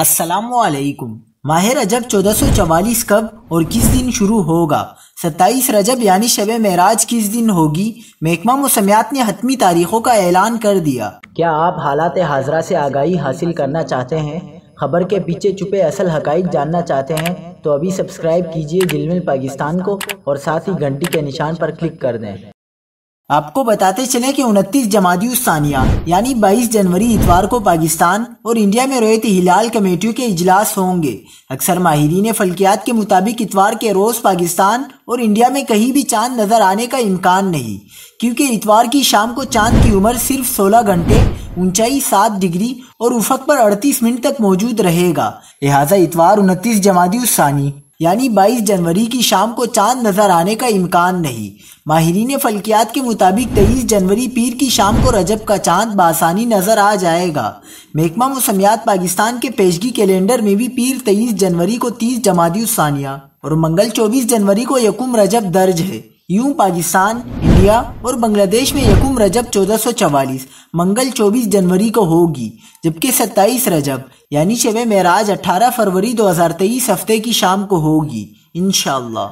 السلام علیکم۔ ماہ رجب 1444 کب اور کس دن شروع ہوگا؟ 27 رجب یعنی شب معراج کس دن ہوگی؟ محکمہ موسمیات نے حتمی تاریخوں کا اعلان کر دیا۔ کیا آپ حالات حاضرہ سے آگاہی حاصل کرنا چاہتے ہیں؟ خبر کے پیچھے چھپے اصل حقائق جاننا چاہتے ہیں تو ابھی سبسکرائب کیجئے جلمل پاکستان کو اور ساتھ ہی گھنٹی کے نشان پر کلک کر دیں۔ آپ کو بتاتے چلیں کہ 29 جمادی الثانیہ یعنی 22 جنوری اتوار کو پاکستان اور انڈیا میں رؤیت ہلال کمیٹیوں کے اجلاس ہوں گے۔ اکثر ماہرین فلکیات کے مطابق اتوار کے روز پاکستان اور انڈیا میں کہیں بھی چاند نظر آنے کا امکان نہیں، کیونکہ اتوار کی شام کو چاند کی عمر صرف 16 گھنٹے، اونچائی 7 ڈگری اور افق پر 38 منٹ تک موجود رہے گا۔ لہٰذا اتوار 29 جمادی الثانی یعنی 22 جنوری کی شام کو چاند نظر آنے کا امکان نہیں۔ ماہرین فلکیات کے مطابق 23 جنوری پیر کی شام کو رجب کا چاند بآسانی نظر آ جائے گا۔ محکمہ موسمیات پاکستان کے پیشگی کیلنڈر میں بھی پیر 23 جنوری کو 30 جمادی الثانیہ اور منگل 24 جنوری کو یکم رجب درج ہے۔ یوں پاکستان، انڈیا اور بنگلہ دیش میں یکم رجب 1444 منگل 24 جنوری کو ہوگی، جبکہ 27 رجب یعنی شب معراج 18 فروری 2023 ہفتے کی شام کو ہوگی انشاءاللہ۔